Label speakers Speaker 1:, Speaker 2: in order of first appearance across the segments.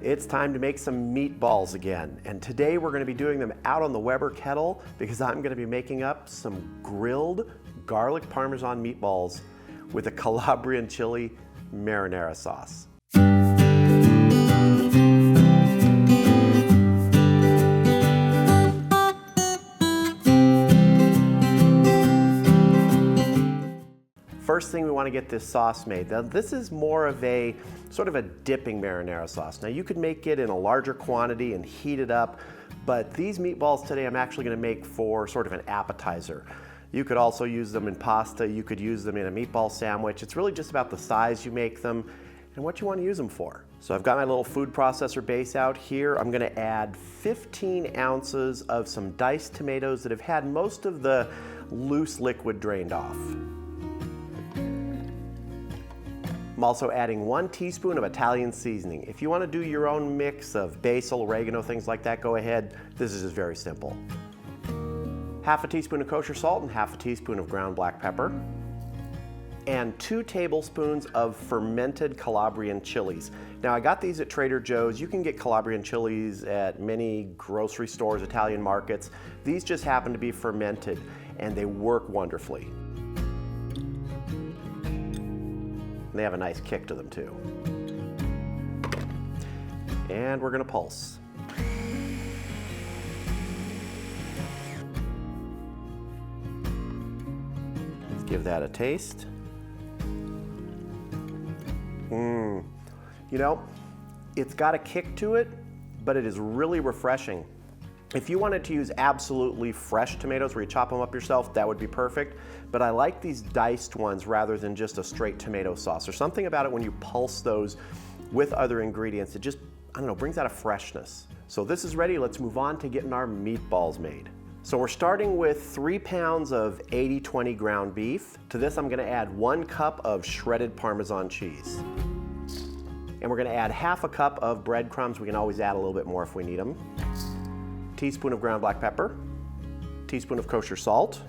Speaker 1: It's time to make some meatballs again. And today we're gonna be doing them out on the Weber Kettle because I'm gonna be making up some grilled garlic Parmesan meatballs with a Calabrian Chili Marinara Sauce. First thing, we want to get this sauce made. Now, this is more of a sort of a dipping marinara sauce. Now, you could make it in a larger quantity and heat it up, but these meatballs today I'm actually going to make for sort of an appetizer. You could also use them in pasta. You could use them in a meatball sandwich. It's really just about the size you make them and what you want to use them for. So I've got my little food processor base out here. I'm going to add 15 ounces of some diced tomatoes that have had most of the loose liquid drained off. I'm also adding 1 teaspoon of Italian seasoning. If you want to do your own mix of basil, oregano, things like that, go ahead. This is just very simple. Half a teaspoon of kosher salt and half a teaspoon of ground black pepper. And 2 tablespoons of fermented Calabrian chilies. Now, I got these at Trader Joe's. You can get Calabrian chilies at many grocery stores, Italian markets. These just happen to be fermented and they work wonderfully. They have a nice kick to them too. And we're gonna pulse. Let's give that a taste. You know, it's got a kick to it, but it is really refreshing. If you wanted to use absolutely fresh tomatoes where you chop them up yourself, that would be perfect. But I like these diced ones rather than just a straight tomato sauce. There's something about it when you pulse those with other ingredients. It just, I don't know, brings out a freshness. So this is ready. Let's move on to getting our meatballs made. So we're starting with 3 pounds of 80/20 ground beef. To this, I'm gonna add 1 cup of shredded Parmesan cheese. And we're gonna add half a cup of bread crumbs. We can always add a little bit more if we need them. Teaspoon of ground black pepper, teaspoon of kosher salt,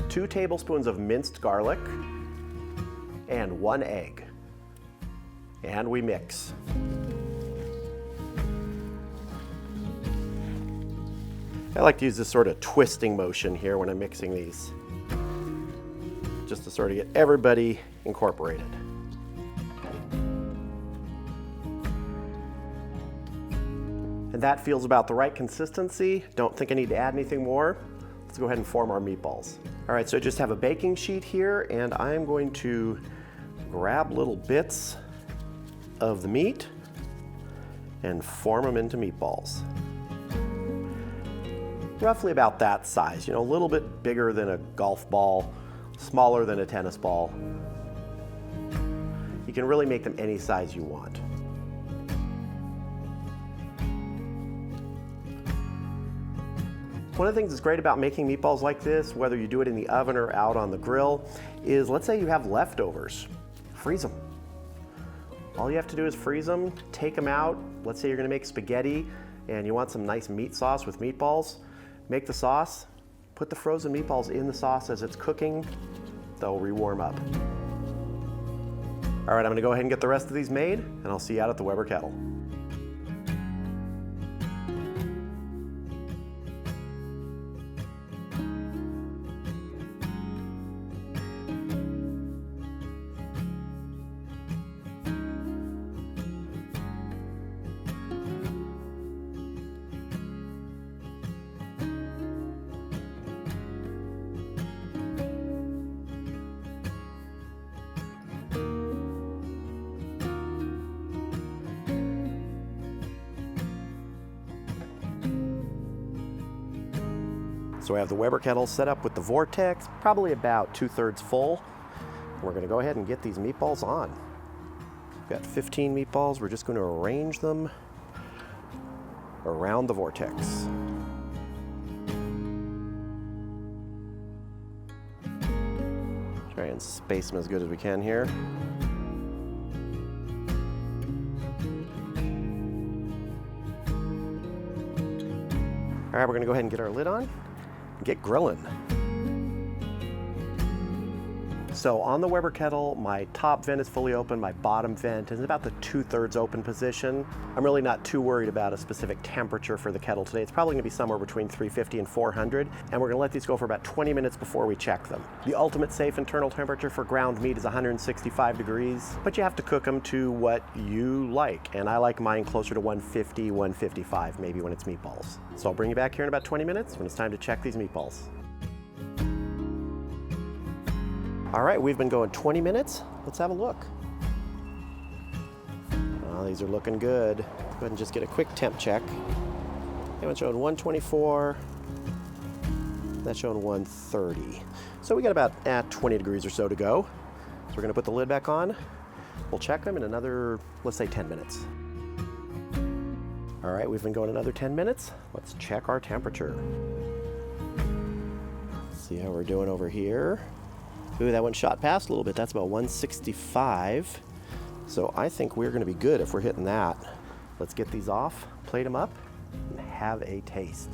Speaker 1: 2 tablespoons of minced garlic, and 1 egg. And we mix. I like to use this sort of twisting motion here when I'm mixing these, just to sort of get everybody incorporated. And that feels about the right consistency. Don't think I need to add anything more. Let's go ahead and form our meatballs. All right, so I just have a baking sheet here and I'm going to grab little bits of the meat and form them into meatballs. Roughly about that size, you know, a little bit bigger than a golf ball, smaller than a tennis ball. You can really make them any size you want. One of the things that's great about making meatballs like this, whether you do it in the oven or out on the grill, is let's say you have leftovers, freeze them. All you have to do is freeze them, take them out. Let's say you're gonna make spaghetti and you want some nice meat sauce with meatballs. Make the sauce, put the frozen meatballs in the sauce as it's cooking. They'll rewarm up. All right, I'm gonna go ahead and get the rest of these made and I'll see you out at the Weber Kettle. So we have the Weber Kettle set up with the vortex, probably about 2/3 full. We're gonna go ahead and get these meatballs on. We've got 15 meatballs. We're just gonna arrange them around the vortex. Try and space them as good as we can here. All right, we're gonna go ahead and get our lid on and get grilling. So on the Weber Kettle, my top vent is fully open, my bottom vent is about the 2/3 open position. I'm really not too worried about a specific temperature for the kettle today. It's probably gonna be somewhere between 350 and 400, and we're gonna let these go for about 20 minutes before we check them. The ultimate safe internal temperature for ground meat is 165 degrees, but you have to cook them to what you like, and I like mine closer to 150, 155, maybe when it's meatballs. So I'll bring you back here in about 20 minutes when it's time to check these meatballs. All right, we've been going 20 minutes. Let's have a look. Oh, these are looking good. Go ahead and just get a quick temp check. That one's showing 124. That's showing 130. So we got about 20 degrees or so to go. So we're gonna put the lid back on. We'll check them in another, let's say 10 minutes. All right, we've been going another 10 minutes. Let's check our temperature. See how we're doing over here. Ooh, that one shot past a little bit. That's about 165. So I think we're gonna be good if we're hitting that. Let's get these off, plate them up, and have a taste.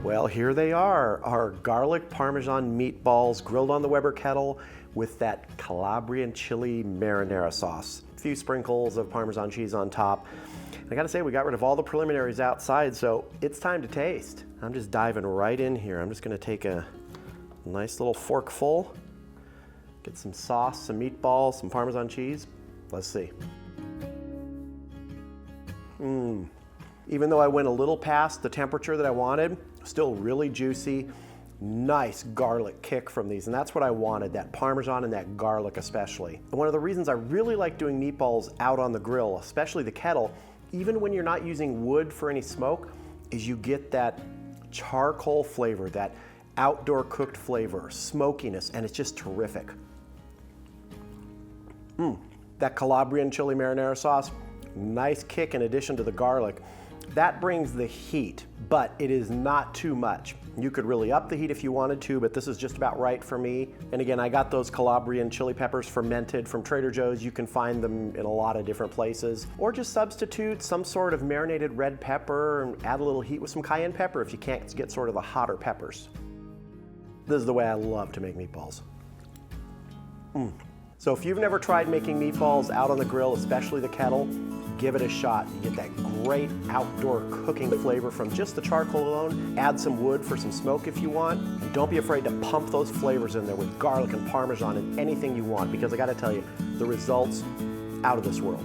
Speaker 1: Well, here they are, our garlic parmesan meatballs grilled on the Weber Kettle with that Calabrian Chili Marinara Sauce. A few sprinkles of Parmesan cheese on top. And I gotta say, we got rid of all the preliminaries outside, so it's time to taste. I'm just diving right in here. I'm just gonna take a nice little forkful, get some sauce, some meatballs, some Parmesan cheese. Let's see. Even though I went a little past the temperature that I wanted, still really juicy, nice garlic kick from these, and that's what I wanted, that Parmesan and that garlic especially. And one of the reasons I really like doing meatballs out on the grill, especially the kettle, even when you're not using wood for any smoke, is you get that charcoal flavor, that outdoor cooked flavor, smokiness, and it's just terrific. That Calabrian Chili Marinara Sauce, nice kick in addition to the garlic. That brings the heat, but it is not too much. You could really up the heat if you wanted to, but this is just about right for me. And again, I got those Calabrian chili peppers fermented from Trader Joe's. You can find them in a lot of different places. Or just substitute some sort of marinated red pepper and add a little heat with some cayenne pepper if you can't get sort of the hotter peppers. This is the way I love to make meatballs. So if you've never tried making meatballs out on the grill, especially the kettle, give it a shot. You get that great outdoor cooking flavor from just the charcoal alone. Add some wood for some smoke if you want. And don't be afraid to pump those flavors in there with garlic and Parmesan and anything you want, because I gotta tell you, the results out of this world.